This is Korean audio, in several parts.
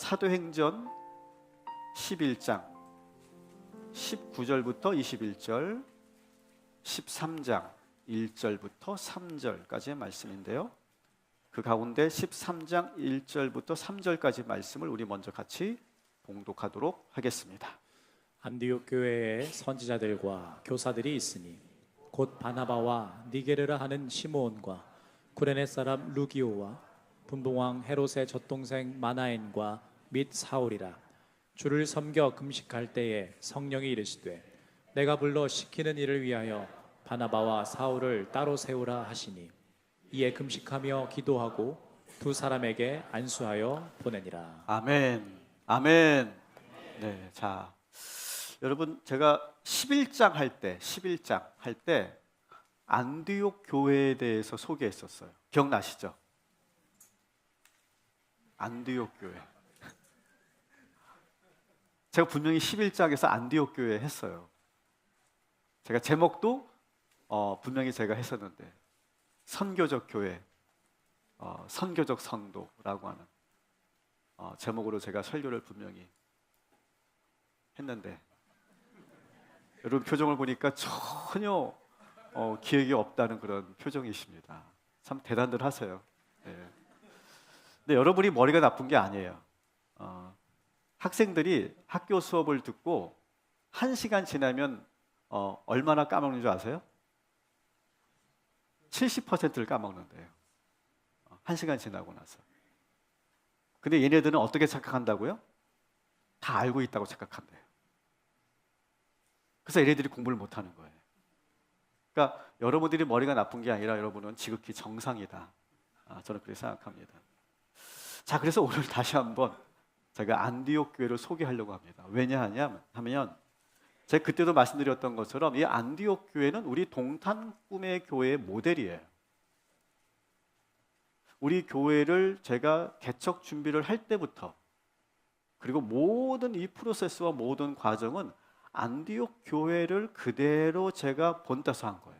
사도행전 11장 19절부터 21절, 13장 1절부터 3절까지의 말씀인데요. 그 가운데 13장 1절부터 3절까지 말씀을 우리 먼저 같이 봉독하도록 하겠습니다. 안디옥 교회에 선지자들과 교사들이 있으니 곧 바나바와 니게르라 하는 시므온과 구레네 사람 루기오와 분봉왕 헤롯의 젖동생 마나엔과 및 사울이라. 주를 섬겨 금식할 때에 성령이 이르시되 내가 불러 시키는 일을 위하여 바나바와 사울을 따로 세우라 하시니 이에 금식하며 기도하고 두 사람에게 안수하여 보내니라. 아멘. 아멘. 네, 자, 여러분 제가 11장 할 때 안디옥 교회에 대해서 소개했었어요. 기억나시죠? 안디옥 교회. 제가 분명히 11장에서 안디옥 교회 했어요. 제가 제목도 분명히 제가 했었는데 선교적 교회, 선교적 성도라고 하는 제목으로 제가 설교를 분명히 했는데 여러분 표정을 보니까 전혀 기억이 없다는 그런 표정이십니다. 참 대단들 하세요. 네. 근데 여러분이 머리가 나쁜 게 아니에요. 학생들이 학교 수업을 듣고 1시간 지나면 얼마나 까먹는 줄 아세요? 70%를 까먹는데요. 1시간 지나고 나서. 근데 얘네들은 어떻게 착각한다고요? 다 알고 있다고 착각한대요. 그래서 얘네들이 공부를 못하는 거예요. 그러니까 여러분들이 머리가 나쁜 게 아니라 여러분은 지극히 정상이다. 저는 그렇게 생각합니다. 자, 그래서 오늘 다시 한번 제가 안디옥 교회를 소개하려고 합니다. 왜냐하면 제가 그때도 말씀드렸던 것처럼 이 안디옥 교회는 우리 동탄 꿈의 교회의 모델이에요. 우리 교회를 제가 개척 준비를 할 때부터 그리고 모든 이 프로세스와 모든 과정은 안디옥 교회를 그대로 제가 본따서 한 거예요.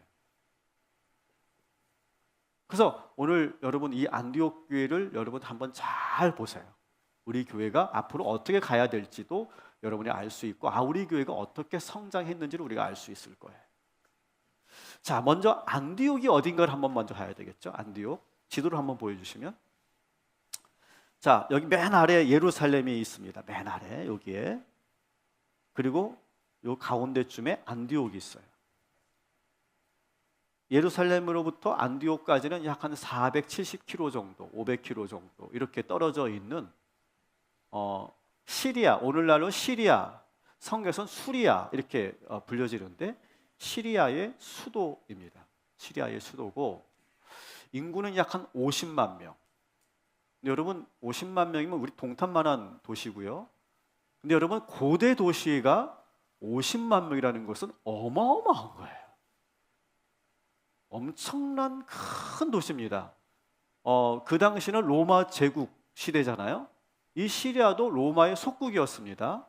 그래서 오늘 여러분 이 안디옥 교회를 여러분 한번 잘 보세요. 우리 교회가 앞으로 어떻게 가야 될지도 여러분이 알 수 있고 우리 교회가 어떻게 성장했는지를 우리가 알 수 있을 거예요. 자, 먼저 안디옥이 어딘가를 한번 먼저 가야 되겠죠. 안디옥 지도를 한번 보여주시면, 자, 여기 맨 아래 예루살렘이 있습니다. 맨 아래 여기에. 그리고 요 가운데쯤에 안디옥이 있어요. 예루살렘으로부터 안디옥까지는 약 한 470km 정도, 500km 정도 이렇게 떨어져 있는 시리아, 오늘날로 시리아, 성경에서는 수리아 이렇게 불려지는데 시리아의 수도입니다. 시리아의 수도고 인구는 약 한 50만 명. 근데 여러분 50만 명이면 우리 동탄만한 도시고요. 근데 여러분 고대 도시가 50만 명이라는 것은 어마어마한 거예요. 엄청난 큰 도시입니다. 그 당시는 로마 제국 시대잖아요. 이 시리아도 로마의 속국이었습니다.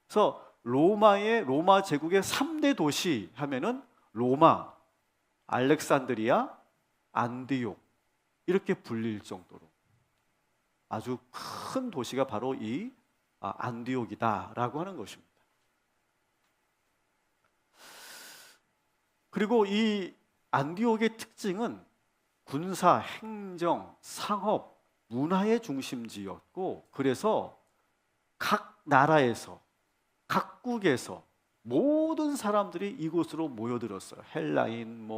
그래서 로마 제국의 3대 도시 하면은 로마, 알렉산드리아, 안디옥 이렇게 불릴 정도로 아주 큰 도시가 바로 이 안디옥이다라고 하는 것입니다. 그리고 이 안디옥의 특징은 군사, 행정, 상업, 문화의 중심지였고 그래서 각 나라에서 각국에서 모든 사람들이 이곳으로 모여들었어요. 헬라인,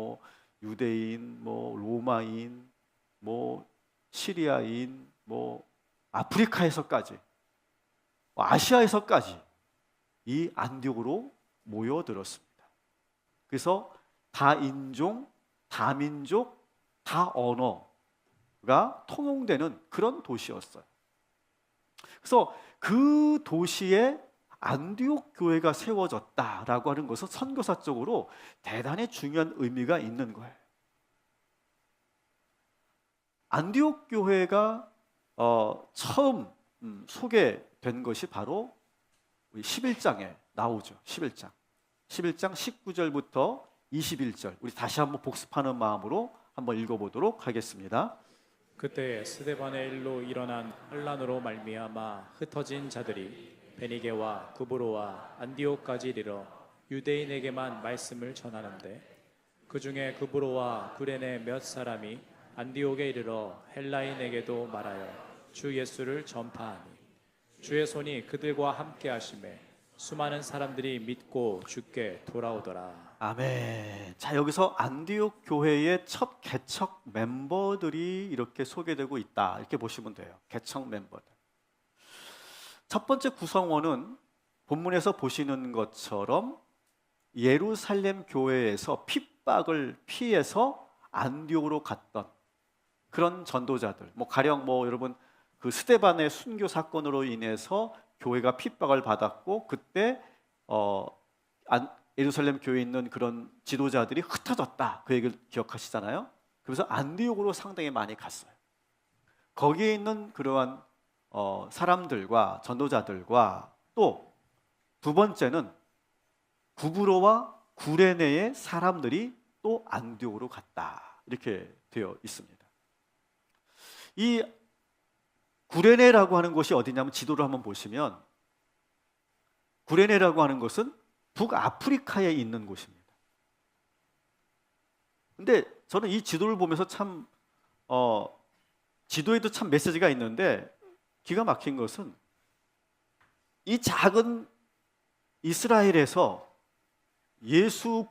유대인, 로마인, 시리아인, 아프리카에서까지, 아시아에서까지 이 안디옥으로 모여들었습니다. 그래서 다인종, 다민족, 다언어가 통용되는 그런 도시였어요. 그래서 그 도시에 안디옥 교회가 세워졌다라고 하는 것은 선교사적으로 대단히 중요한 의미가 있는 거예요. 안디옥 교회가 처음 소개된 것이 바로 11장에 나오죠. 11장 19절부터 21절 우리 다시 한번 복습하는 마음으로 한번 읽어보도록 하겠습니다. 그때 스데반의 일로 일어난 환란으로 말미암아 흩어진 자들이 베니게와 구브로와 안디옥까지 이르러 유대인에게만 말씀을 전하는데 그 중에 구브로와 구레네 몇 사람이 안디옥에 이르러 헬라인에게도 말하여 주 예수를 전파하니 주의 손이 그들과 함께 하심에 수많은 사람들이 믿고 주께 돌아오더라. 아멘. 자, 여기서 안디옥 교회의 첫 개척 멤버들이 이렇게 소개되고 있다. 이렇게 보시면 돼요. 개척 멤버들. 첫 번째 구성원은 본문에서 보시는 것처럼 예루살렘 교회에서 핍박을 피해서 안디옥으로 갔던 그런 전도자들. 가령 여러분 그 스데반의 순교 사건으로 인해서 교회가 핍박을 받았고 그때 예루살렘 교회에 있는 그런 지도자들이 흩어졌다. 그 얘기를 기억하시잖아요. 그래서 안디옥으로 상당히 많이 갔어요. 거기에 있는 그러한 사람들과 전도자들과 또 두 번째는 구브로와 구레네의 사람들이 또 안디옥으로 갔다. 이렇게 되어 있습니다. 이 구레네라고 하는 곳이 어디냐면 지도를 한번 보시면 구레네라고 하는 것은 북아프리카에 있는 곳입니다. 근데 저는 이 지도를 보면서 참 지도에도 참 메시지가 있는데 기가 막힌 것은 이 작은 이스라엘에서 예수의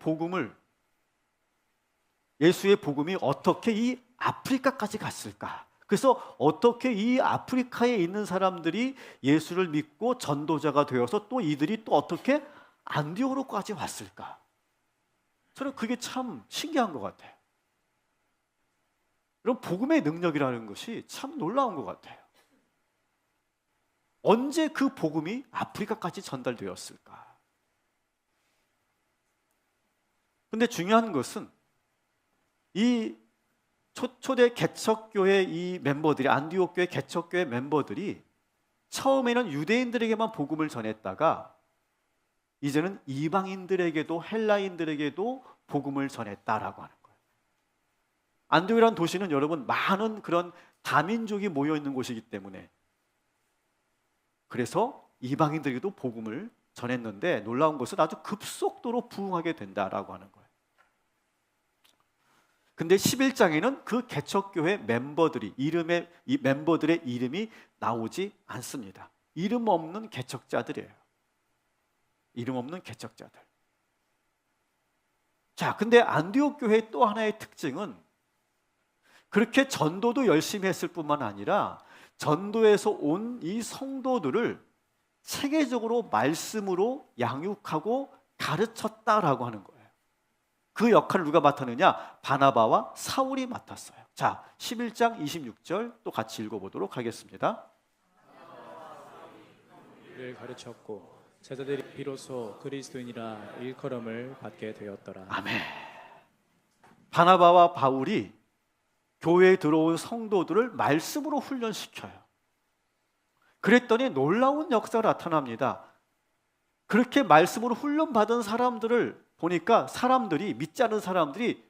복음이 어떻게 이 아프리카까지 갔을까? 그래서 어떻게 이 아프리카에 있는 사람들이 예수를 믿고 전도자가 되어서 또 이들이 또 어떻게 안디옥으로까지 왔을까? 저는 그게 참 신기한 것 같아요. 이런 복음의 능력이라는 것이 참 놀라운 것 같아요. 언제 그 복음이 아프리카까지 전달되었을까? 근데 중요한 것은 이 초대 개척교회 이 멤버들이 안디옥 교회 개척교회 멤버들이 처음에는 유대인들에게만 복음을 전했다가 이제는 이방인들에게도 헬라인들에게도 복음을 전했다라고 하는 거예요. 안디옥이라는 도시는 여러분 많은 그런 다민족이 모여 있는 곳이기 때문에 그래서 이방인들에게도 복음을 전했는데 놀라운 것은 아주 급속도로 부흥하게 된다라고 하는 거예요. 근데 11장에는 그 개척교회 멤버들이 이 멤버들의 이름이 나오지 않습니다. 이름 없는 개척자들이에요. 이름 없는 개척자들. 자, 근데 안디옥 교회의 또 하나의 특징은 그렇게 전도도 열심히 했을 뿐만 아니라 전도에서 온 이 성도들을 체계적으로 말씀으로 양육하고 가르쳤다라고 하는 거예요. 그 역할을 누가 맡았느냐? 바나바와 사울이 맡았어요. 자, 11장 26절 또 같이 읽어보도록 하겠습니다. 를 가르쳤고 제자들이 비로소 그리스도인이라 일컬음을 받게 되었더라. 아멘. 바나바와 바울이 교회에 들어온 성도들을 말씀으로 훈련시켜요. 그랬더니 놀라운 역사가 나타납니다. 그렇게 말씀으로 훈련받은 사람들을 보니까 사람들이 믿지 않은 사람들이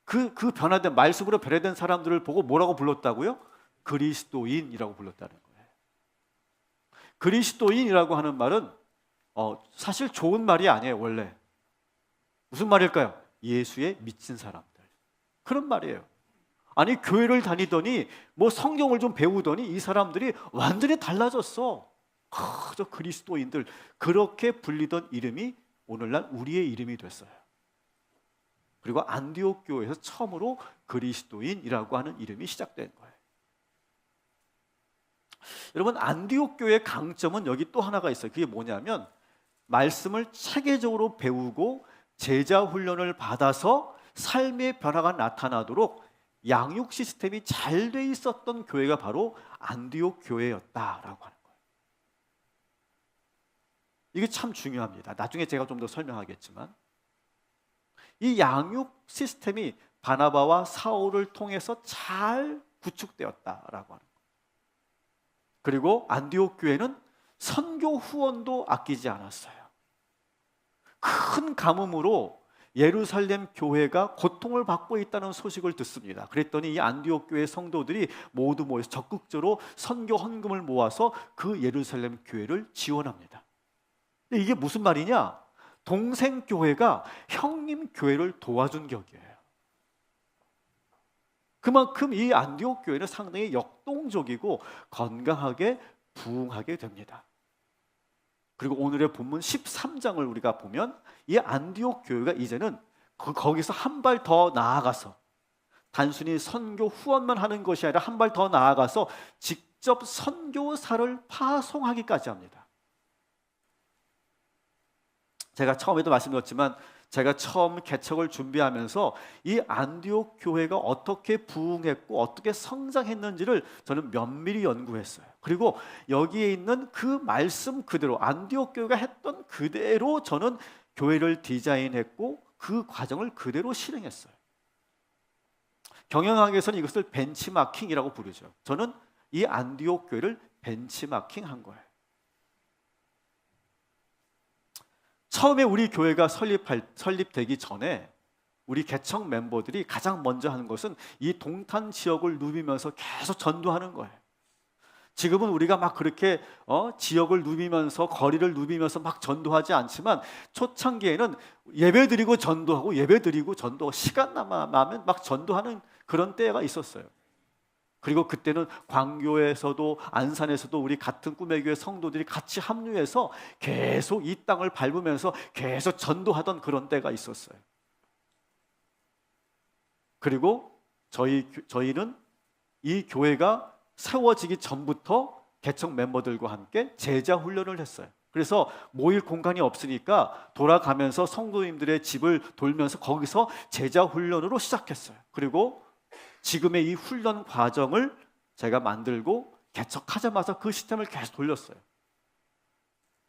그 변화된 말씀으로 변화된 사람들을 보고 뭐라고 불렀다고요? 그리스도인이라고 불렀다는 거예요. 그리스도인이라고 하는 말은 사실 좋은 말이 아니에요. 원래 무슨 말일까요? 예수에 미친 사람들, 그런 말이에요. 아니 교회를 다니더니 성경을 좀 배우더니 이 사람들이 완전히 달라졌어. 저 그리스도인들, 그렇게 불리던 이름이 오늘날 우리의 이름이 됐어요. 그리고 안디옥 교회에서 처음으로 그리스도인이라고 하는 이름이 시작된 거예요. 여러분, 안디옥 교회의 강점은 여기 또 하나가 있어요. 그게 뭐냐면 말씀을 체계적으로 배우고 제자 훈련을 받아서 삶의 변화가 나타나도록 양육 시스템이 잘 돼 있었던 교회가 바로 안디옥 교회였다라고 하는 거예요. 이게 참 중요합니다. 나중에 제가 좀 더 설명하겠지만 이 양육 시스템이 바나바와 사울을 통해서 잘 구축되었다라고 하는 거예요. 그리고 안디옥 교회는 선교 후원도 아끼지 않았어요. 큰 가뭄으로 예루살렘 교회가 고통을 받고 있다는 소식을 듣습니다. 그랬더니 이 안디옥 교회 성도들이 모두 모여서 적극적으로 선교 헌금을 모아서 그 예루살렘 교회를 지원합니다. 근데 이게 무슨 말이냐? 동생 교회가 형님 교회를 도와준 격이에요. 그만큼 이 안디옥 교회는 상당히 역동적이고 건강하게 부흥하게 됩니다. 그리고 오늘의 본문 13장을 우리가 보면 이 안디옥 교회가 이제는 거기서 한 발 더 나아가서 단순히 선교 후원만 하는 것이 아니라 한 발 더 나아가서 직접 선교사를 파송하기까지 합니다. 제가 처음에도 말씀드렸지만 제가 처음 개척을 준비하면서 이 안디옥 교회가 어떻게 부흥했고 어떻게 성장했는지를 저는 면밀히 연구했어요. 그리고 여기에 있는 그 말씀 그대로 안디옥 교회가 했던 그대로 저는 교회를 디자인했고 그 과정을 그대로 실행했어요. 경영학에서는 이것을 벤치마킹이라고 부르죠. 저는 이 안디옥 교회를 벤치마킹한 거예요. 처음에 우리 교회가 설립되기 전에 우리 개척 멤버들이 가장 먼저 하는 것은 이 동탄 지역을 누비면서 계속 전도하는 거예요. 지금은 우리가 막 그렇게 지역을 누비면서 거리를 누비면서 막 전도하지 않지만 초창기에는 예배드리고 전도하고 예배드리고 전도하고 시간 남으면 막 전도하는 그런 때가 있었어요. 그리고 그때는 광교에서도 안산에서도 우리 같은 꿈의 교회 성도들이 같이 합류해서 계속 이 땅을 밟으면서 계속 전도하던 그런 때가 있었어요. 그리고 저희는 이 교회가 세워지기 전부터 개척 멤버들과 함께 제자 훈련을 했어요. 그래서 모일 공간이 없으니까 돌아가면서 성도님들의 집을 돌면서 거기서 제자 훈련으로 시작했어요. 그리고 지금의 이 훈련 과정을 제가 만들고 개척하자마자 그 시스템을 계속 돌렸어요.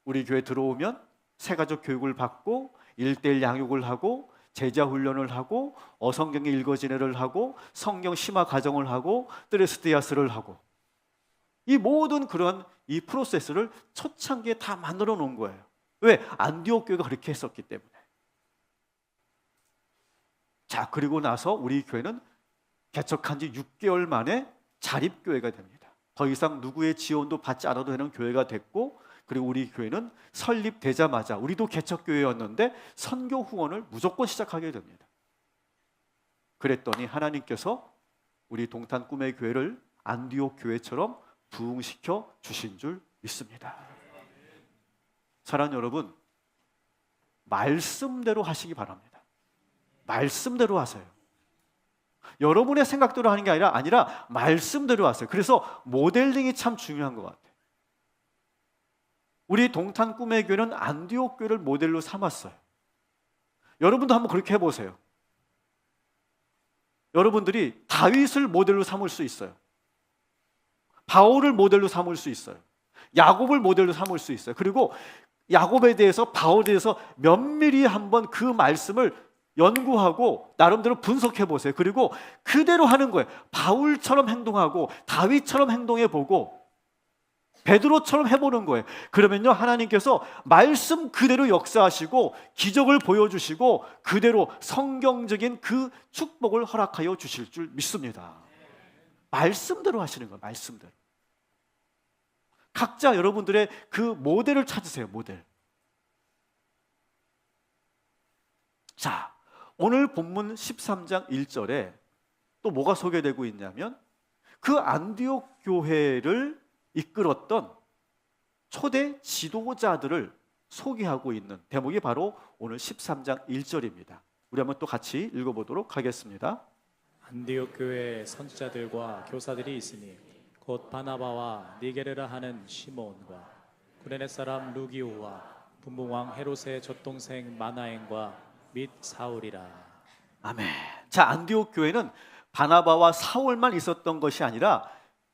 우리 교회 들어오면 새가족 교육을 받고 1:1 양육을 하고 제자 훈련을 하고 어성경의 읽어지내를 하고 성경 심화 과정을 하고 드레스디아스를 하고 이 모든 그런 이 프로세스를 초창기에 다 만들어 놓은 거예요. 왜? 안디옥 교회가 그렇게 했었기 때문에. 자, 그리고 나서 우리 교회는 개척한 지 6개월 만에 자립교회가 됩니다. 더 이상 누구의 지원도 받지 않아도 되는 교회가 됐고, 그리고 우리 교회는 설립되자마자 우리도 개척교회였는데 선교 후원을 무조건 시작하게 됩니다. 그랬더니 하나님께서 우리 동탄 꿈의 교회를 안디옥 교회처럼 부흥시켜 주신 줄 믿습니다. 사랑하는 여러분, 말씀대로 하시기 바랍니다. 말씀대로 하세요. 여러분의 생각대로 하는 게 아니라 말씀대로 하세요. 그래서 모델링이 참 중요한 것 같아요. 우리 동탄 꿈의 교회는 안디옥 교회를 모델로 삼았어요. 여러분도 한번 그렇게 해보세요. 여러분들이 다윗을 모델로 삼을 수 있어요. 바울을 모델로 삼을 수 있어요. 야곱을 모델로 삼을 수 있어요. 그리고 야곱에 대해서 바울에 대해서 면밀히 한번 그 말씀을 연구하고 나름대로 분석해 보세요. 그리고 그대로 하는 거예요. 바울처럼 행동하고 다윗처럼 행동해 보고 베드로처럼 해보는 거예요. 그러면요, 하나님께서 말씀 그대로 역사하시고 기적을 보여주시고 그대로 성경적인 그 축복을 허락하여 주실 줄 믿습니다. 말씀대로 하시는 거예요. 말씀대로. 각자 여러분들의 그 모델을 찾으세요. 모델. 자, 오늘 본문 13장 1절에 또 뭐가 소개되고 있냐면 그 안디옥 교회를 이끌었던 초대 지도자들을 소개하고 있는 대목이 바로 오늘 13장 1절입니다. 우리 한번 또 같이 읽어보도록 하겠습니다. 안디옥 교회에 선지자들과 교사들이 있으니 곧 바나바와 니게르라 하는 시몬과 구레네 사람 루기오와 분봉왕 헤롯의 젖동생 마나엔과 및 사울이라. 아멘. 자, 안디옥 교회는 바나바와 사울만 있었던 것이 아니라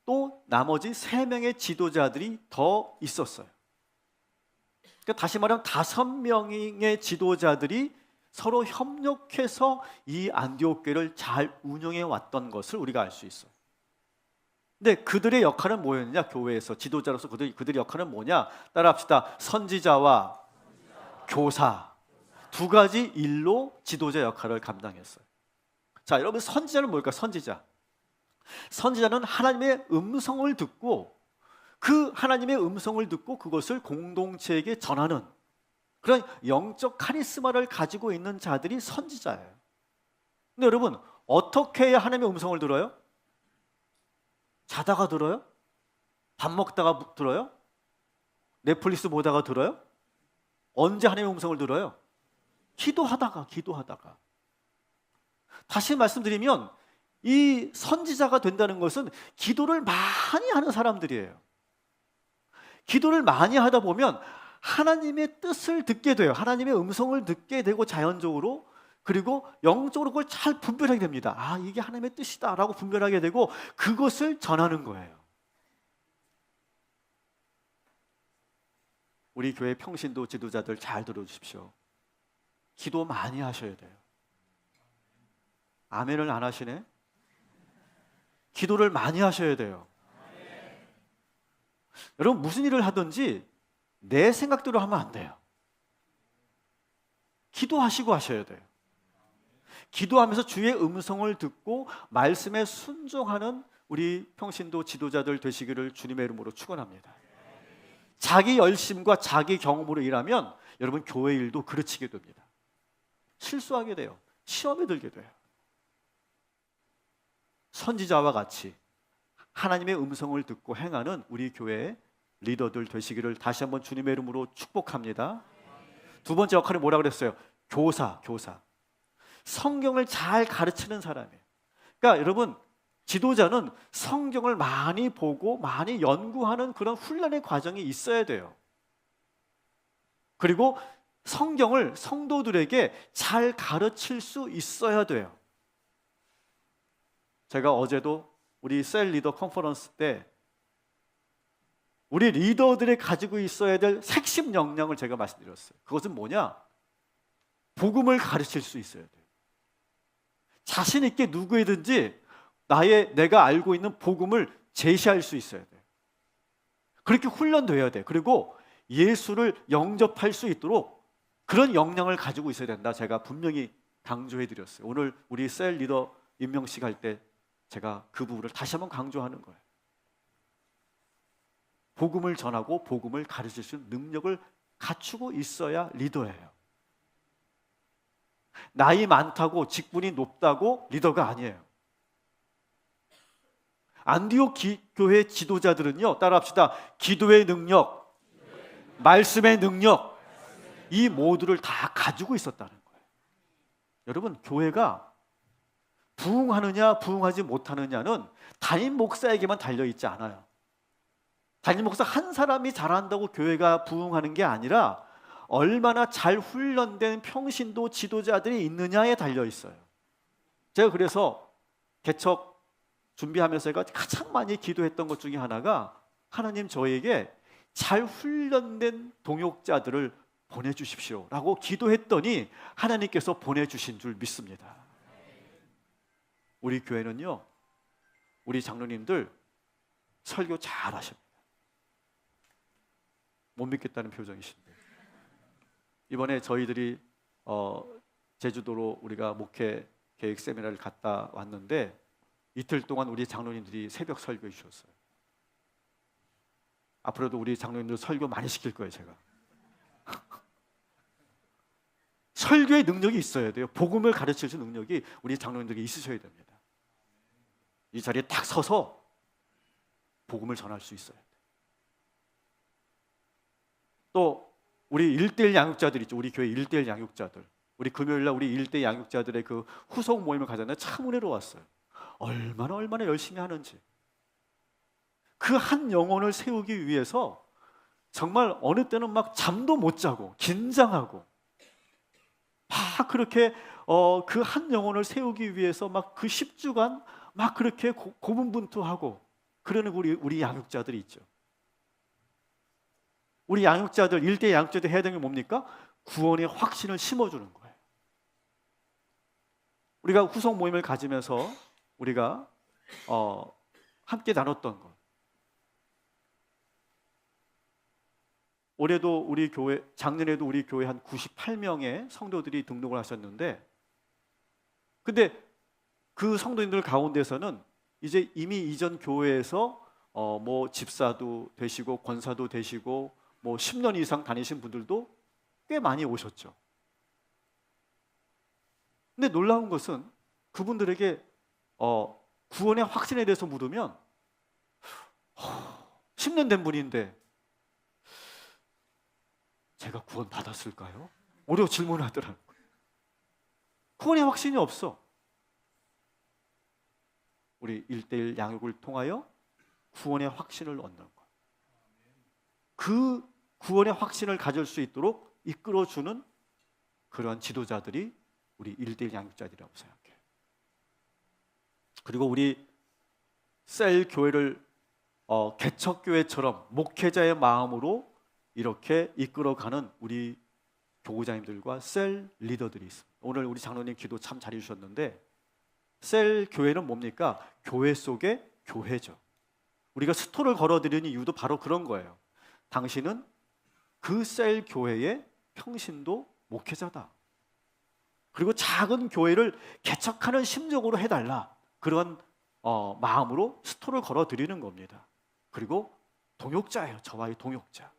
또 나머지 3명의 지도자들이 더 있었어요. 그러니까 다시 말하면 5명의 지도자들이 서로 협력해서 이 안디옥 교회를 잘 운영해 왔던 것을 우리가 알 수 있어요. 근데 그들의 역할은 뭐였느냐? 교회에서 지도자로서 그들의 역할은 뭐냐? 따라합시다. 선지자와 교사, 두 가지 일로 지도자 역할을 감당했어요. 자, 여러분 선지자는 뭘까? 선지자는 하나님의 음성을 듣고 그 하나님의 음성을 듣고 그것을 공동체에게 전하는 그런 영적 카리스마를 가지고 있는 자들이 선지자예요. 근데 여러분 어떻게 해야 하나님의 음성을 들어요? 자다가 들어요? 밥 먹다가 들어요? 넷플릭스 보다가 들어요? 언제 하나님의 음성을 들어요? 기도하다가. 다시 말씀드리면 이 선지자가 된다는 것은 기도를 많이 하는 사람들이에요. 기도를 많이 하다 보면 하나님의 뜻을 듣게 돼요. 하나님의 음성을 듣게 되고 자연적으로, 그리고 영적으로 그걸 잘 분별하게 됩니다. 아, 이게 하나님의 뜻이다라고 분별하게 되고 그것을 전하는 거예요. 우리 교회 평신도 지도자들 잘 들어주십시오. 기도 많이 하셔야 돼요. 아멘을 안 하시네? 기도를 많이 하셔야 돼요. 여러분 무슨 일을 하든지 내 생각대로 하면 안 돼요. 기도하시고 하셔야 돼요. 기도하면서 주의 음성을 듣고 말씀에 순종하는 우리 평신도 지도자들 되시기를 주님의 이름으로 축원합니다. 자기 열심과 자기 경험으로 일하면 여러분 교회 일도 그르치게 됩니다. 실수하게 돼요. 시험에 들게 돼요. 선지자와 같이 하나님의 음성을 듣고 행하는 우리 교회의 리더들 되시기를 다시 한번 주님의 이름으로 축복합니다. 두 번째 역할이 뭐라고 그랬어요? 교사. 성경을 잘 가르치는 사람이에요. 그러니까 여러분 지도자는 성경을 많이 보고 많이 연구하는 그런 훈련의 과정이 있어야 돼요. 그리고 성경을 성도들에게 잘 가르칠 수 있어야 돼요. 제가 어제도 우리 셀 리더 컨퍼런스 때 우리 리더들이 가지고 있어야 될 핵심 역량을 제가 말씀드렸어요. 그것은 뭐냐? 복음을 가르칠 수 있어야 돼요. 자신 있게 누구에든지 내가 알고 있는 복음을 제시할 수 있어야 돼요. 그렇게 훈련돼야 돼요. 그리고 예수를 영접할 수 있도록 그런 역량을 가지고 있어야 된다. 제가 분명히 강조해 드렸어요. 오늘 우리 셀 리더 임명식 할 때 제가 그 부분을 다시 한번 강조하는 거예요. 복음을 전하고 복음을 가르칠 수 있는 능력을 갖추고 있어야 리더예요. 나이 많다고 직분이 높다고 리더가 아니에요. 안디옥 교회 지도자들은요, 따라합시다. 기도의 능력, 말씀의 능력, 이 모두를 다 가지고 있었다는 거예요. 여러분, 교회가 부흥하느냐 부흥하지 못하느냐는 담임 목사에게만 달려있지 않아요. 담임 목사 한 사람이 잘한다고 교회가 부흥하는 게 아니라 얼마나 잘 훈련된 평신도 지도자들이 있느냐에 달려있어요. 제가 그래서 개척 준비하면서 제가 가장 많이 기도했던 것 중에 하나가 하나님 저에게 잘 훈련된 동역자들을 보내주십시오 라고 기도했더니 하나님께서 보내주신 줄 믿습니다. 우리 교회는요, 우리 장로님들 설교 잘 하십니다. 못 믿겠다는 표정이신데 이번에 저희들이 제주도로 우리가 목회 계획 세미나를 갔다 왔는데 이틀 동안 우리 장로님들이 새벽 설교해 주셨어요. 앞으로도 우리 장로님들 설교 많이 시킬 거예요. 제가 설교의 능력이 있어야 돼요. 복음을 가르칠 수 있는 능력이 우리 장로님들에게 있으셔야 됩니다. 이 자리에 딱 서서 복음을 전할 수 있어야 돼요. 또 우리 1:1 양육자들 있죠. 우리 교회 1:1 양육자들. 우리 금요일날 우리 1:1 양육자들의 그 후속 모임을 가졌는데 참 은혜로웠어요. 얼마나 열심히 하는지. 그 한 영혼을 세우기 위해서 정말 어느 때는 막 잠도 못 자고 긴장하고 막 그렇게 그 한 영혼을 세우기 위해서 막 그 10주간 막 그렇게 고분분투하고 그러는 우리 양육자들이 있죠. 우리 양육자들 1:1 양육자들 해야 되는 게 뭡니까? 구원의 확신을 심어주는 거예요. 우리가 후속 모임을 가지면서 우리가 함께 나눴던 것, 올해도 우리 교회, 작년에도 우리 교회 한 98명의 성도들이 등록을 하셨는데, 근데 그 성도님들 가운데서는 이제 이미 이전 교회에서 뭐 집사도 되시고 권사도 되시고 뭐 10년 이상 다니신 분들도 꽤 많이 오셨죠. 근데 놀라운 것은 그분들에게 구원의 확신에 대해서 물으면 10년 된 분인데 제가 구원 받았을까요? 오히려 질문을 하더라고요. 구원의 확신이 없어. 우리 1:1 양육을 통하여 구원의 확신을 얻는 것. 그 구원의 확신을 가질 수 있도록 이끌어주는 그러한 지도자들이 우리 1:1 양육자들이라고 생각해요. 그리고 우리 셀 교회를 개척교회처럼 목회자의 마음으로 이렇게 이끌어가는 우리 교구장님들과 셀 리더들이 있습니다. 오늘 우리 장로님 기도 참 잘해주셨는데, 셀 교회는 뭡니까? 교회 속의 교회죠. 우리가 스토를 걸어드리는 이유도 바로 그런 거예요. 당신은 그 셀 교회의 평신도 목회자다. 그리고 작은 교회를 개척하는 심정으로 해달라. 그런 마음으로 스토를 걸어드리는 겁니다. 그리고 동역자예요. 저와의 동역자.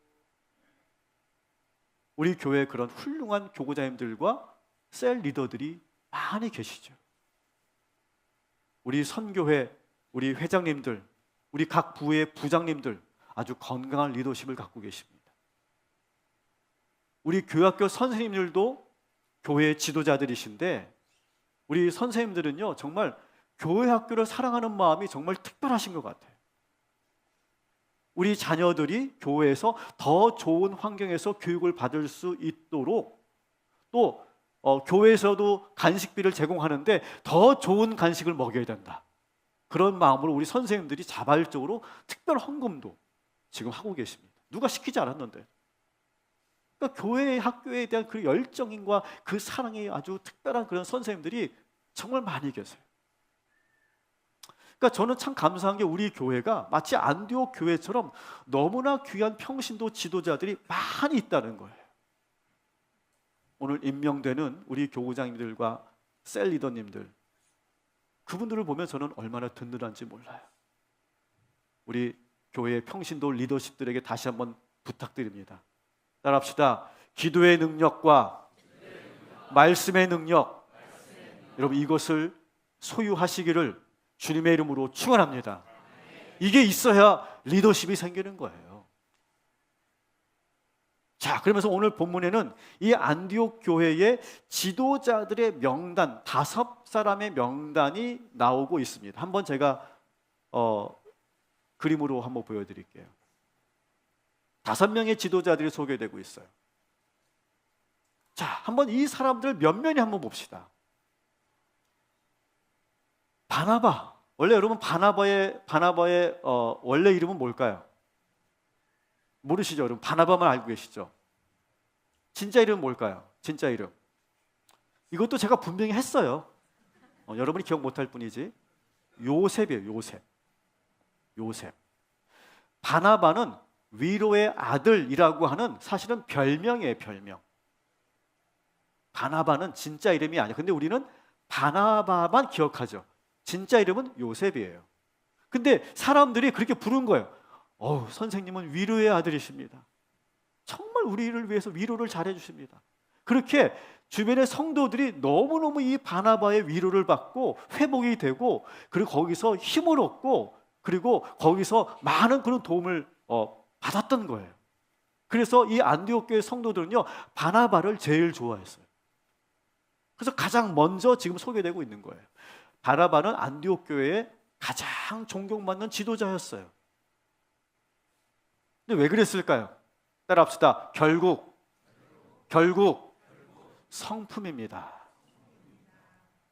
우리 교회에 그런 훌륭한 교구자님들과 셀 리더들이 많이 계시죠. 우리 선교회, 우리 회장님들, 우리 각 부의 부장님들 아주 건강한 리더십을 갖고 계십니다. 우리 교학교 선생님들도 교회의 지도자들이신데, 우리 선생님들은요 정말 교회 학교를 사랑하는 마음이 정말 특별하신 것 같아요. 우리 자녀들이 교회에서 더 좋은 환경에서 교육을 받을 수 있도록, 또 교회에서도 간식비를 제공하는데 더 좋은 간식을 먹여야 된다. 그런 마음으로 우리 선생님들이 자발적으로 특별 헌금도 지금 하고 계십니다. 누가 시키지 않았는데. 그러니까 교회 학교에 대한 그 열정과 그 사랑이 아주 특별한 그런 선생님들이 정말 많이 계세요. 그러니까 저는 참 감사한 게 우리 교회가 마치 안디옥 교회처럼 너무나 귀한 평신도 지도자들이 많이 있다는 거예요. 오늘 임명되는 우리 교구장님들과 셀 리더님들, 그분들을 보면 저는 얼마나 든든한지 몰라요. 우리 교회의 평신도 리더십들에게 다시 한번 부탁드립니다. 따라합시다. 기도의 능력과 말씀의 능력, 여러분 이것을 소유하시기를 주님의 이름으로 축원합니다. 이게 있어야 리더십이 생기는 거예요. 자, 그러면서 오늘 본문에는 이 안디옥 교회의 지도자들의 명단, 5사람의 명단이 나오고 있습니다. 한번 제가 그림으로 한번 보여드릴게요. 5명의 지도자들이 소개되고 있어요. 자, 한번 이 사람들 면면히 한번 봅시다. 바나바. 원래 여러분 바나바의 원래 이름은 뭘까요? 모르시죠? 여러분 바나바만 알고 계시죠? 진짜 이름은 뭘까요? 진짜 이름. 이것도 제가 분명히 했어요. 여러분이 기억 못할 뿐이지. 요셉이에요. 요셉. 요셉. 바나바는 위로의 아들이라고 하는 사실은 별명이에요. 별명. 바나바는 진짜 이름이 아니에요. 근데 우리는 바나바만 기억하죠. 진짜 이름은 요셉이에요. 근데 사람들이 그렇게 부른 거예요. 선생님은 위로의 아들이십니다. 정말 우리를 위해서 위로를 잘해 주십니다. 그렇게 주변의 성도들이 너무너무 이 바나바의 위로를 받고 회복이 되고, 그리고 거기서 힘을 얻고, 그리고 거기서 많은 그런 도움을 받았던 거예요. 그래서 이 안디옥 교회 성도들은요 바나바를 제일 좋아했어요. 그래서 가장 먼저 지금 소개되고 있는 거예요. 바나바는 안디옥 교회의 가장 존경받는 지도자였어요. 근데 왜 그랬을까요? 따라합시다. 결국 성품입니다.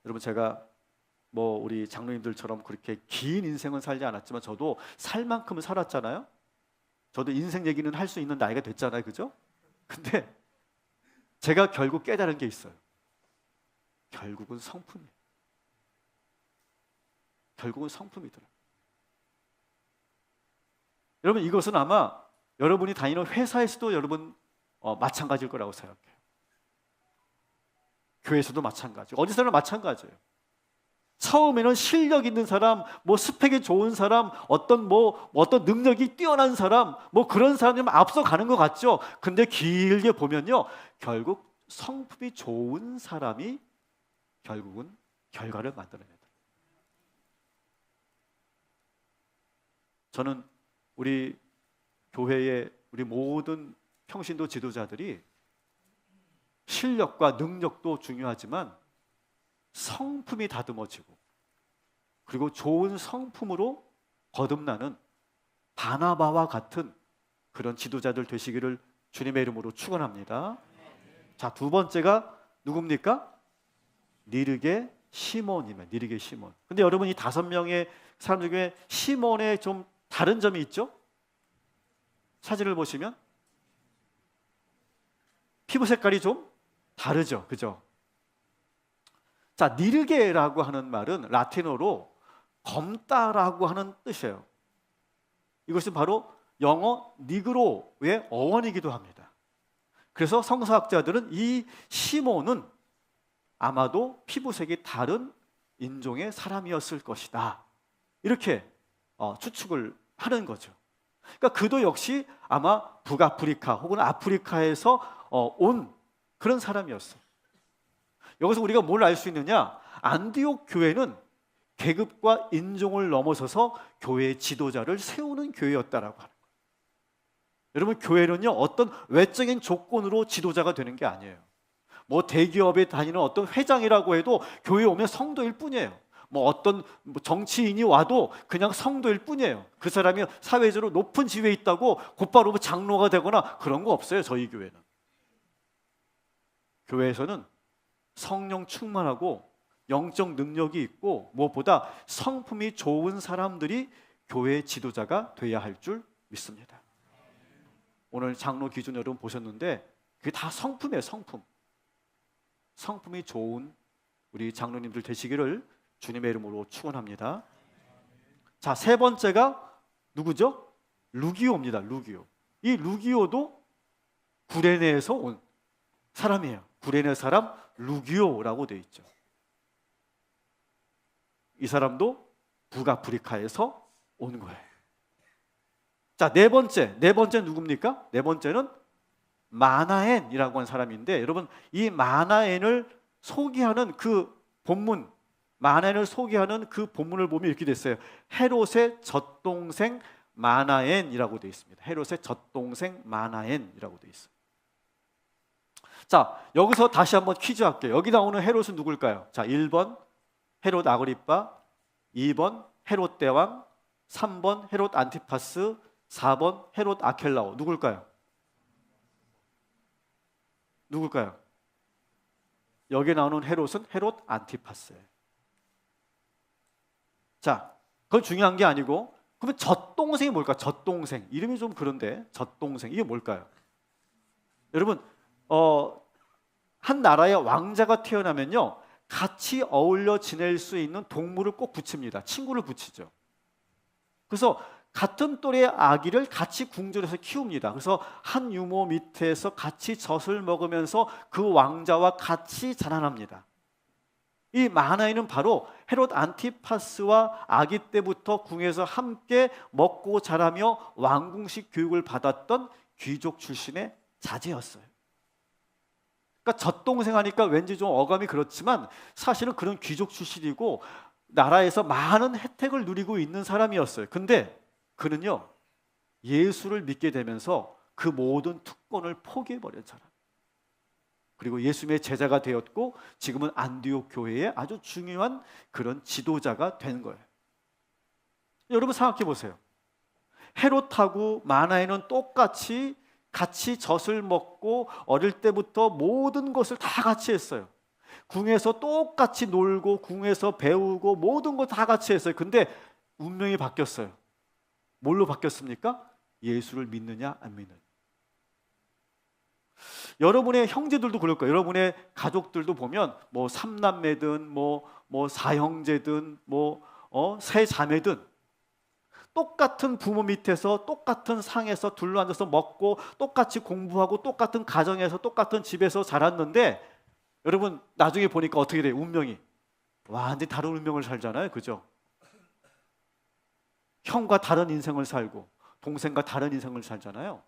여러분 제가 우리 장로님들처럼 그렇게 긴 인생은 살지 않았지만 저도 살 만큼은 살았잖아요. 저도 인생 얘기는 할 수 있는 나이가 됐잖아요. 그죠? 근데 제가 결국 깨달은 게 있어요. 결국은 성품이에요. 결국은 성품이더라고요. 여러분 이것은 아마 여러분이 다니는 회사에서도 여러분 마찬가지일 거라고 생각해요. 교회에서도 마찬가지, 어디서나 마찬가지예요. 처음에는 실력 있는 사람, 뭐 스펙이 좋은 사람, 어떤 능력이 뛰어난 사람, 뭐 그런 사람이 앞서 가는 것 같죠. 근데 길게 보면요, 결국 성품이 좋은 사람이 결국은 결과를 만들어내요. 저는 우리 교회의 우리 모든 평신도 지도자들이 실력과 능력도 중요하지만 성품이 다듬어지고 그리고 좋은 성품으로 거듭나는 바나바와 같은 그런 지도자들 되시기를 주님의 이름으로 축원합니다. 자, 두 번째가 누굽니까? 니르게 시몬이면 니르게 시몬. 근데 여러분, 이 5명의 사람 중에 시몬의 좀 다른 점이 있죠? 사진을 보시면 피부 색깔이 좀 다르죠, 그죠? 자, 니르게라고 하는 말은 라틴어로 검다라고 하는 뜻이에요. 이것은 바로 영어 니그로의 어원이기도 합니다. 그래서 성서학자들은 이 시몬은 아마도 피부색이 다른 인종의 사람이었을 것이다, 이렇게 추측을 하는 거죠. 그러니까 그도 역시 아마 북아프리카 혹은 아프리카에서 온 그런 사람이었어. 여기서 우리가 뭘 알 수 있느냐? 안디옥 교회는 계급과 인종을 넘어서서 교회의 지도자를 세우는 교회였다라고 하는 거예요. 여러분, 교회는요, 어떤 외적인 조건으로 지도자가 되는 게 아니에요. 뭐 대기업에 다니는 어떤 회장이라고 해도 교회에 오면 성도일 뿐이에요. 뭐 어떤 정치인이 와도 그냥 성도일 뿐이에요. 그 사람이 사회적으로 높은 지위에 있다고 곧바로 장로가 되거나 그런 거 없어요, 저희 교회는. 교회에서는 성령 충만하고 영적 능력이 있고 무엇보다 성품이 좋은 사람들이 교회 지도자가 돼야 할 줄 믿습니다. 오늘 장로 기준 여러분 보셨는데 그게 다 성품이에요, 성품. 성품이 좋은 우리 장로님들 되시기를 주님의 이름으로 축원합니다. 자, 세 번째가 누구죠? 루기오입니다. 루기오. 이 루기오도 구레네에서 온 사람이에요. 구레네 사람 루기오라고 되어 있죠. 이 사람도 북아프리카에서 온 거예요. 자, 네 번째 누굽니까? 네 번째는 마나엔이라고 하는 사람인데, 여러분, 이 마나엔을 소개하는 그 본문, 마나엔을 소개하는 그 본문을 보면 이렇게 됐어요. 헤롯의 젖동생 마나엔이라고 되어 있습니다. 헤롯의 젖동생 마나엔이라고 되어 있어요. 자, 여기서 다시 한번 퀴즈 할게요. 여기 나오는 헤롯은 누굴까요? 자, 1번 헤롯 아그리빠, 2번 헤롯 대왕, 3번 헤롯 안티파스, 4번 헤롯 아켈라오. 누굴까요? 여기 나오는 헤롯은 헤롯 안티파스예요. 자, 그건 중요한 게 아니고, 그러면 젖동생이 뭘까? 젖동생, 이름이 좀 그런데 젖동생, 이게 뭘까요? 여러분, 한 나라의 왕자가 태어나면요, 같이 어울려 지낼 수 있는 동물을 꼭 붙입니다. 친구를 붙이죠. 그래서 같은 또래의 아기를 같이 궁전에서 키웁니다. 그래서 한 유모 밑에서 같이 젖을 먹으면서 그 왕자와 같이 자라납니다. 이 마나이는 바로 헤롯 안티파스와 아기 때부터 궁에서 함께 먹고 자라며 왕궁식 교육을 받았던 귀족 출신의 자제였어요. 그러니까 젖동생 하니까 왠지 좀 어감이 그렇지만 사실은 그런 귀족 출신이고 나라에서 많은 혜택을 누리고 있는 사람이었어요. 근데 그는요, 예수를 믿게 되면서 그 모든 특권을 포기해버린 사람. 그리고 예수님의 제자가 되었고 지금은 안디옥 교회의 아주 중요한 그런 지도자가 된 거예요. 여러분 생각해 보세요. 헤롯하고 마나에는 똑같이 같이 젖을 먹고 어릴 때부터 모든 것을 다 같이 했어요. 궁에서 똑같이 놀고 궁에서 배우고 모든 거 다 같이 했어요. 근데 운명이 바뀌었어요. 뭘로 바뀌었습니까? 예수를 믿느냐 안 믿느냐. 여러분의 형제들도 그럴 거예요. 여러분의 가족들도 보면 뭐 삼남매든 뭐 사형제든 세 자매든 똑같은 부모 밑에서 똑같은 상에서 둘러앉아서 먹고 똑같이 공부하고 똑같은 가정에서 똑같은 집에서 자랐는데 여러분 나중에 보니까 어떻게 돼요? 운명이 완전히 다른 운명을 살잖아요. 그죠? 형과 다른 인생을 살고 동생과 다른 인생을 살잖아요.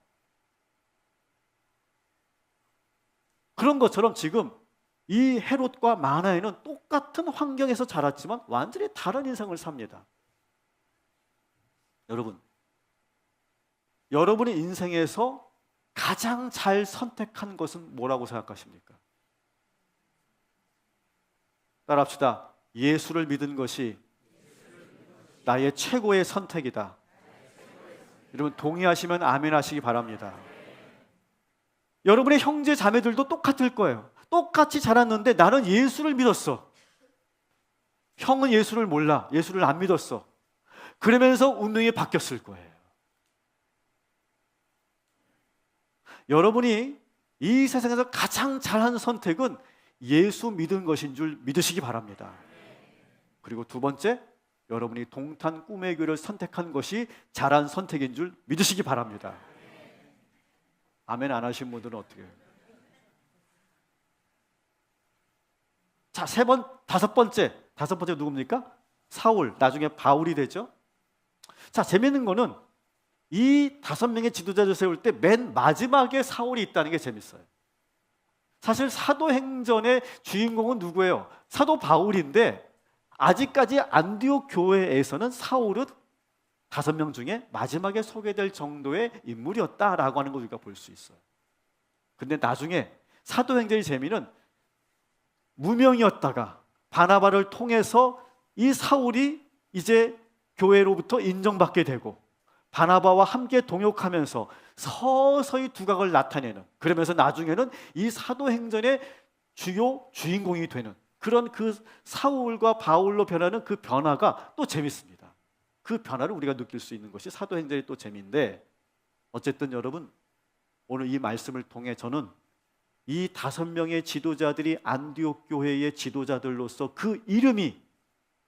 그런 것처럼 지금 이 헤롯과 마나에는 똑같은 환경에서 자랐지만 완전히 다른 인생을 삽니다. 여러분, 여러분의 인생에서 가장 잘 선택한 것은 뭐라고 생각하십니까? 따라합시다. 예수를 믿은 것이 나의 최고의 선택이다. 여러분 동의하시면 아멘 하시기 바랍니다. 여러분의 형제 자매들도 똑같을 거예요. 똑같이 자랐는데 나는 예수를 믿었어. 형은 예수를 몰라. 예수를 안 믿었어. 그러면서 운명이 바뀌었을 거예요. 여러분이 이 세상에서 가장 잘한 선택은 예수 믿은 것인 줄 믿으시기 바랍니다. 그리고 두 번째, 여러분이 동탄 꿈의 교회를 선택한 것이 잘한 선택인 줄 믿으시기 바랍니다. 아멘 안 하신 분들은 어떻게 해요? 자, 다섯 번째 누굽니까? 사울, 나중에 바울이 되죠. 자, 재밌는 거는 이 5명의 지도자를 세울 때 맨 마지막에 사울이 있다는 게 재밌어요. 사실 사도행전의 주인공은 누구예요? 사도 바울인데 아직까지 안디옥 교회에서는 사울은 5명 중에 마지막에 소개될 정도의 인물이었다라고 하는 걸 우리가 볼 수 있어요. 근데 나중에 사도행전의 재미는 무명이었다가 바나바를 통해서 이 사울이 이제 교회로부터 인정받게 되고 바나바와 함께 동역하면서 서서히 두각을 나타내는, 그러면서 나중에는 이 사도행전의 주요 주인공이 되는 그런 그 사울과 바울로 변하는 그 변화가 또 재밌습니다. 그 변화를 우리가 느낄 수 있는 것이 사도행전의 또 재미인데, 어쨌든 여러분 오늘 이 말씀을 통해 저는 이 5명의 지도자들이 안디옥 교회의 지도자들로서 그 이름이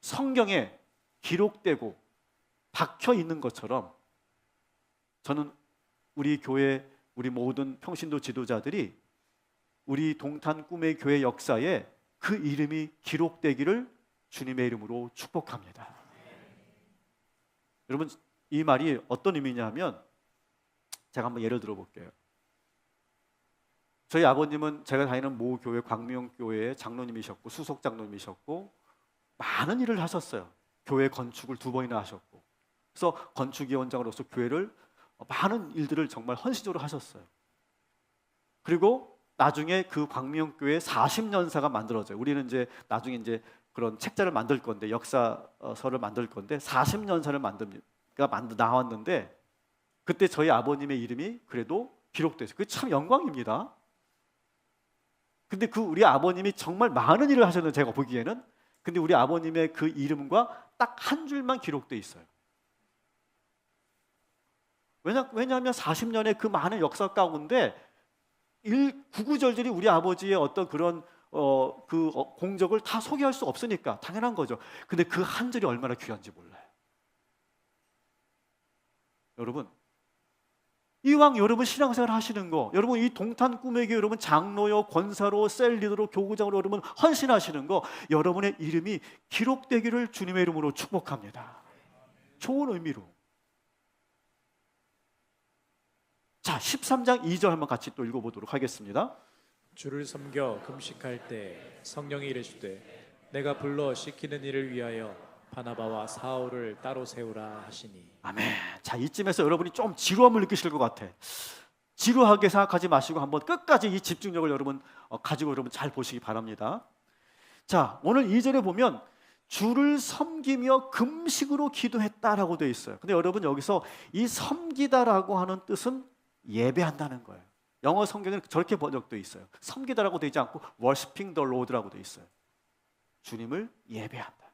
성경에 기록되고 박혀 있는 것처럼 저는 우리 교회, 우리 모든 평신도 지도자들이 우리 동탄 꿈의 교회 역사에 그 이름이 기록되기를 주님의 이름으로 축복합니다. 여러분 이 말이 어떤 의미냐면, 제가 한번 예를 들어 볼게요. 저희 아버님은 제가 다니는 모 교회 광명교회의 장로님이셨고 수석 장로님이셨고 많은 일을 하셨어요. 교회 건축을 2번이나 하셨고, 그래서 건축위원장으로서 교회를 많은 일들을 정말 헌신적으로 하셨어요. 그리고 나중에 그 광명교회 40년사가 만들어져요. 우리는 이제 나중에 이제 그런 책자를 만들 건데, 역사서를 만들 건데 40년사를 나왔는데 그때 저희 아버님의 이름이 그래도 기록됐어요. 그게 참 영광입니다. 근데 그 우리 아버님이 정말 많은 일을 하셨는데 제가 보기에는, 근데 우리 아버님의 그 이름과 딱 한 줄만 기록돼 있어요. 왜냐하면 40년의 그 많은 역사 가운데 구구절절히 우리 아버지의 어떤 그런 공적을 다 소개할 수 없으니까 당연한 거죠. 근데 그 한 줄이 얼마나 귀한지 몰라요. 여러분 이왕 여러분 신앙생활 하시는 거, 여러분 이 동탄 꿈의 교회 여러분 장로요, 권사로, 셀리더로, 교구장으로 여러분 헌신하시는 거, 여러분의 이름이 기록되기를 주님의 이름으로 축복합니다. 좋은 의미로. 자, 13장 2절 한번 같이 또 읽어보도록 하겠습니다. 주를 섬겨 금식할 때 성령이 이르시되 내가 불러 시키는 일을 위하여 바나바와 사울을 따로 세우라 하시니. 아멘. 자, 이쯤에서 여러분이 좀 지루함을 느끼실 것 같아. 지루하게 생각하지 마시고 한번 끝까지 이 집중력을 여러분 가지고 여러분 잘 보시기 바랍니다. 자, 오늘 2절에 보면 주를 섬기며 금식으로 기도했다라고 되어 있어요. 근데 여러분 여기서 이 섬기다라고 하는 뜻은 예배한다는 거예요. 영어 성경에는 저렇게 번역되어 있어요. 섬기다라고 되지 않고 worshiping the Lord라고 되어 있어요. 주님을 예배한다.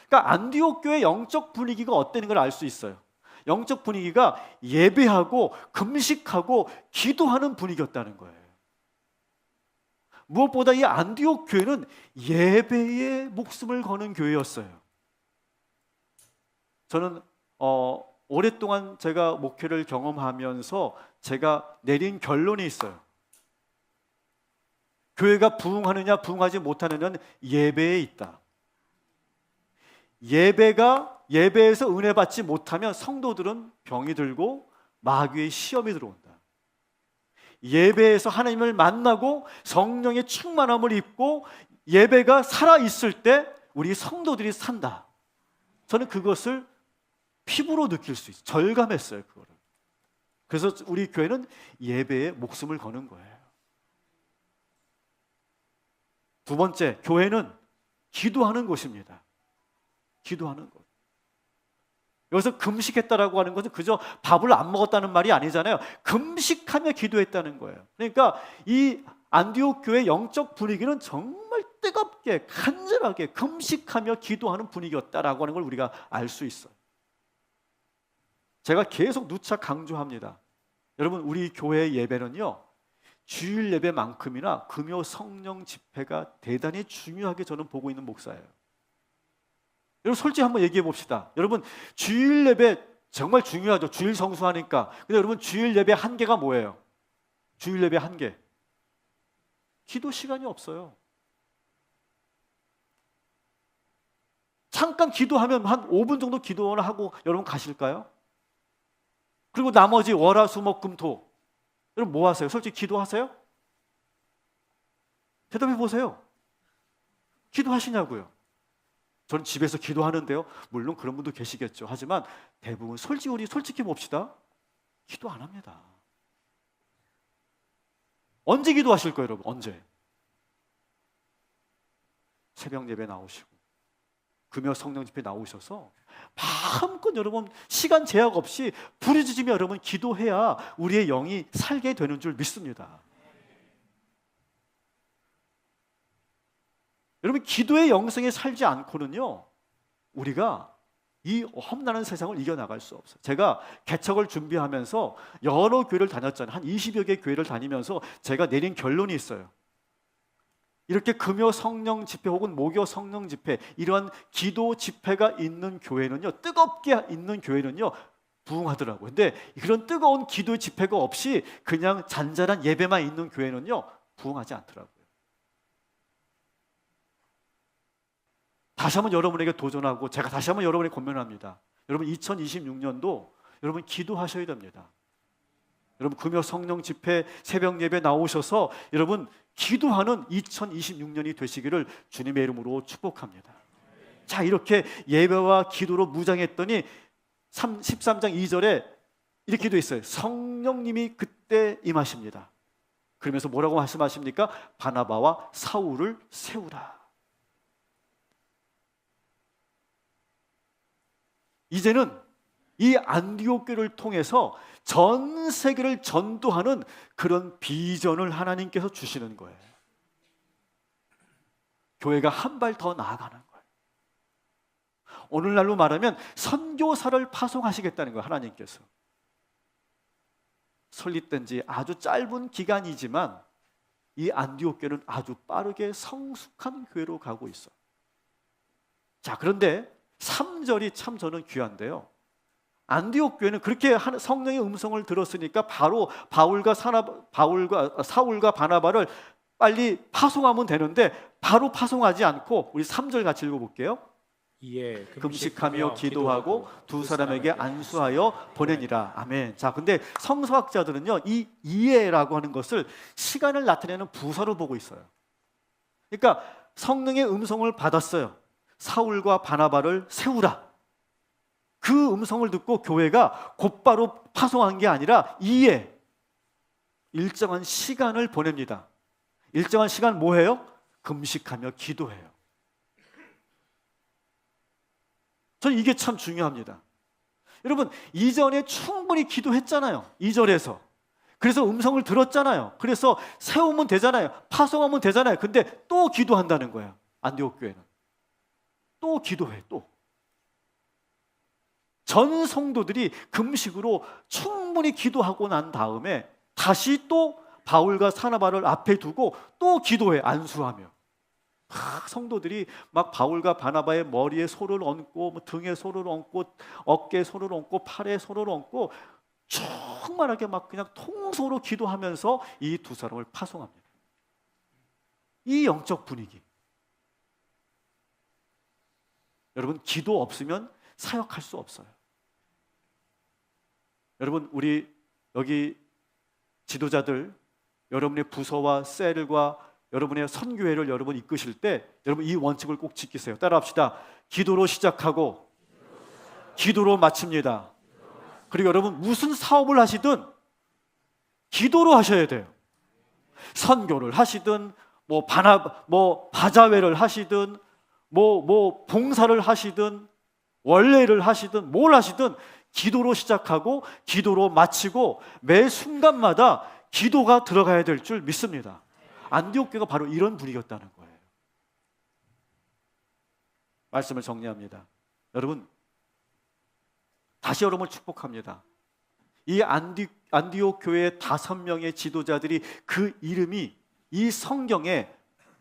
그러니까 안디옥 교회 영적 분위기가 어땠는 걸 알 수 있어요. 영적 분위기가 예배하고 금식하고 기도하는 분위기였다는 거예요. 무엇보다 이 안디옥 교회는 예배에 목숨을 거는 교회였어요. 저는 오랫동안 제가 목회를 경험하면서 제가 내린 결론이 있어요. 교회가 부흥하느냐 부흥하지 못하느냐는 예배에 있다. 예배에서 은혜 받지 못하면 성도들은 병이 들고 마귀의 시험이 들어온다. 예배에서 하나님을 만나고 성령의 충만함을 입고 예배가 살아있을 때 우리 성도들이 산다. 저는 그것을 피부로 느낄 수 있어요. 절감했어요, 그거를. 그래서 우리 교회는 예배에 목숨을 거는 거예요. 두 번째, 교회는 기도하는 곳입니다. 기도하는 곳. 여기서 금식했다라고 하는 것은 그저 밥을 안 먹었다는 말이 아니잖아요. 금식하며 기도했다는 거예요. 그러니까 이 안디옥 교회 영적 분위기는 정말 뜨겁게 간절하게 금식하며 기도하는 분위기였다라고 하는 걸 우리가 알 수 있어요. 제가 계속 누차 강조합니다. 여러분, 우리 교회의 예배는요, 주일 예배만큼이나 금요 성령 집회가 대단히 중요하게 저는 보고 있는 목사예요. 여러분, 솔직히 한번 얘기해 봅시다. 여러분, 주일 예배 정말 중요하죠. 주일 성수하니까. 근데 여러분, 주일 예배 한계가 뭐예요? 주일 예배 한계. 기도 시간이 없어요. 잠깐 기도하면 한 5분 정도 기도를 하고 여러분 가실까요? 그리고 나머지 월화수목금토 여러분 뭐 하세요? 솔직히 기도하세요? 대답해 보세요. 기도하시냐고요? 저는 집에서 기도하는데요. 물론 그런 분도 계시겠죠. 하지만 대부분 우리 솔직히 봅시다. 기도 안 합니다. 언제 기도하실 거예요, 여러분? 언제? 새벽 예배 나오시고 금요 성령 집회 나오셔서 마음껏 여러분 시간 제약 없이 부르짖으며 여러분 기도해야 우리의 영이 살게 되는 줄 믿습니다. 여러분, 기도의 영성에 살지 않고는요, 우리가 이 험난한 세상을 이겨나갈 수 없어요. 제가 개척을 준비하면서 여러 교회를 다녔잖아요. 한 20여 개 교회를 다니면서 제가 내린 결론이 있어요. 이렇게 금요 성령 집회 혹은 목요 성령 집회, 이러한 기도 집회가 있는 교회는요, 뜨겁게 있는 교회는요 부흥하더라고요. 근데 그런 뜨거운 기도 집회가 없이 그냥 잔잔한 예배만 있는 교회는요 부흥하지 않더라고요. 다시 한번 여러분에게 도전하고 제가 다시 한번 여러분에게 권면합니다. 여러분, 2026년도 여러분 기도하셔야 됩니다. 여러분, 금요 성령 집회 새벽 예배 나오셔서 여러분 기도하는 2026년이 되시기를 주님의 이름으로 축복합니다. 자, 이렇게 예배와 기도로 무장했더니 13장 2절에 이렇게 되어 있어요. 성령님이 그때 임하십니다. 그러면서 뭐라고 말씀하십니까? 바나바와 사울을 세우라. 이제는 이 안디옥 교회를 통해서 전 세계를 전도하는 그런 비전을 하나님께서 주시는 거예요. 교회가 한 발 더 나아가는 거예요. 오늘날로 말하면 선교사를 파송하시겠다는 거예요, 하나님께서. 설립된 지 아주 짧은 기간이지만 이 안디옥 교회는 아주 빠르게 성숙한 교회로 가고 있어요. 자, 그런데 3절이 참 저는 귀한데요. 안디옥 교회는 그렇게 성령의 음성을 들었으니까 바로 사울과 바나바를 빨리 파송하면 되는데 바로 파송하지 않고 우리 3절 같이 읽어볼게요. 이에 금식하며 기도하고 두 사람에게 안수하여 보내니라. 아멘. 자, 근데 성서학자들은요, 이 이에라고 하는 것을 시간을 나타내는 부사로 보고 있어요. 그러니까 성령의 음성을 받았어요. 사울과 바나바를 세우라. 그 음성을 듣고 교회가 곧바로 파송한 게 아니라 이에 일정한 시간을 보냅니다. 일정한 시간 뭐해요? 금식하며 기도해요. 저는 이게 참 중요합니다. 여러분, 이전에 충분히 기도했잖아요. 2절에서. 그래서 음성을 들었잖아요. 그래서 세우면 되잖아요. 파송하면 되잖아요. 근데 또 기도한다는 거예요. 안디옥 교회는. 또 기도해, 또. 전 성도들이 금식으로 충분히 기도하고 난 다음에 다시 또 바울과 사나바를 앞에 두고 또 기도해, 안수하며. 막 성도들이 막 바울과 바나바의 머리에 손을 얹고 뭐 등에 손을 얹고 어깨에 손을 얹고 팔에 손을 얹고 충만하게 막 그냥 통소로 기도하면서 이 두 사람을 파송합니다. 이 영적 분위기. 여러분, 기도 없으면 사역할 수 없어요. 여러분, 우리 여기 지도자들, 여러분의 부서와 셀과 여러분의 선교회를 여러분 이끄실 때 여러분 이 원칙을 꼭 지키세요. 따라합시다. 기도로 시작하고 기도로 마칩니다. 그리고 여러분 무슨 사업을 하시든 기도로 하셔야 돼요. 선교를 하시든 뭐 바자회를 하시든 뭐 봉사를 하시든 원례를 하시든 뭘 하시든 기도로 시작하고 기도로 마치고 매 순간마다 기도가 들어가야 될 줄 믿습니다. 안디옥 교회가 바로 이런 분위기였다는 거예요. 말씀을 정리합니다. 여러분, 다시 여러분을 축복합니다. 이 안디옥 교회의 5명의 지도자들이 그 이름이 이 성경에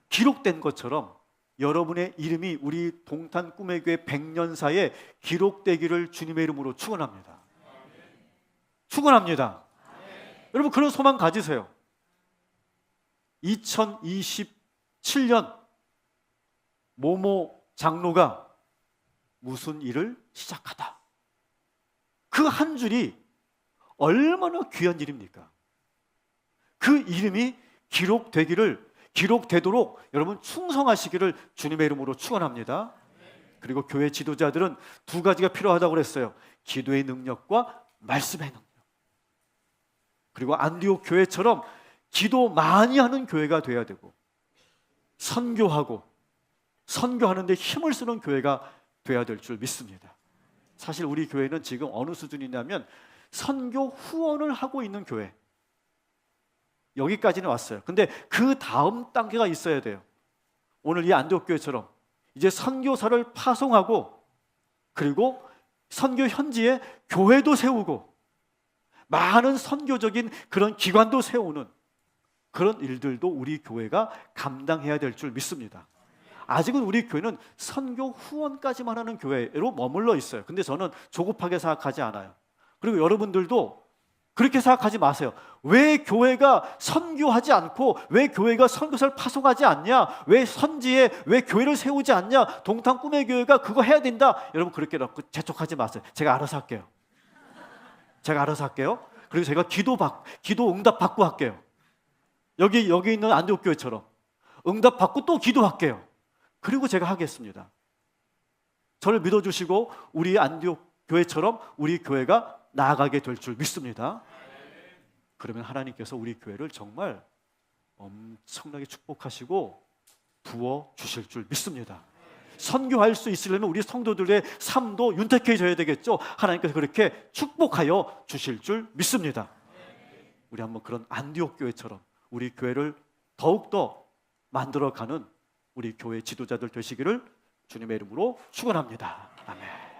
기록된 것처럼 여러분의 이름이 우리 동탄 꿈의 교회 100년사에 기록되기를 주님의 이름으로 축원합니다. 축원합니다. 여러분 그런 소망 가지세요. 2027년 모모 장로가 무슨 일을 시작하다. 그 한 줄이 얼마나 귀한 일입니까? 그 이름이 기록되도록 여러분 충성하시기를 주님의 이름으로 축원합니다. 그리고 교회 지도자들은 2가지가 필요하다고 그랬어요. 기도의 능력과 말씀의 능력. 그리고 안디옥 교회처럼 기도 많이 하는 교회가 돼야 되고 선교하는데 힘을 쓰는 교회가 돼야 될 줄 믿습니다. 사실 우리 교회는 지금 어느 수준이냐면 선교 후원을 하고 있는 교회, 여기까지는 왔어요. 근데 그 다음 단계가 있어야 돼요. 오늘 이 안디옥 교회처럼 이제 선교사를 파송하고 그리고 선교 현지에 교회도 세우고 많은 선교적인 그런 기관도 세우는 그런 일들도 우리 교회가 감당해야 될 줄 믿습니다. 아직은 우리 교회는 선교 후원까지만 하는 교회로 머물러 있어요. 근데 저는 조급하게 생각하지 않아요. 그리고 여러분들도 그렇게 생각하지 마세요. 왜 교회가 선교하지 않고 왜 교회가 선교사를 파송하지 않냐? 왜 선지에 왜 교회를 세우지 않냐? 동탄 꿈의 교회가 그거 해야 된다. 여러분 그렇게 재촉하지 마세요. 제가 알아서 할게요. 그리고 제가 기도 응답 받고 할게요. 여기 있는 안디옥 교회처럼 응답 받고 또 기도할게요. 그리고 제가 하겠습니다. 저를 믿어주시고 우리 안디옥 교회처럼 우리 교회가 나아가게 될 줄 믿습니다. 그러면 하나님께서 우리 교회를 정말 엄청나게 축복하시고 부어주실 줄 믿습니다. 선교할 수 있으려면 우리 성도들의 삶도 윤택해져야 되겠죠. 하나님께서 그렇게 축복하여 주실 줄 믿습니다. 우리 한번 그런 안디옥 교회처럼 우리 교회를 더욱더 만들어가는 우리 교회 지도자들 되시기를 주님의 이름으로 축원합니다. 아멘.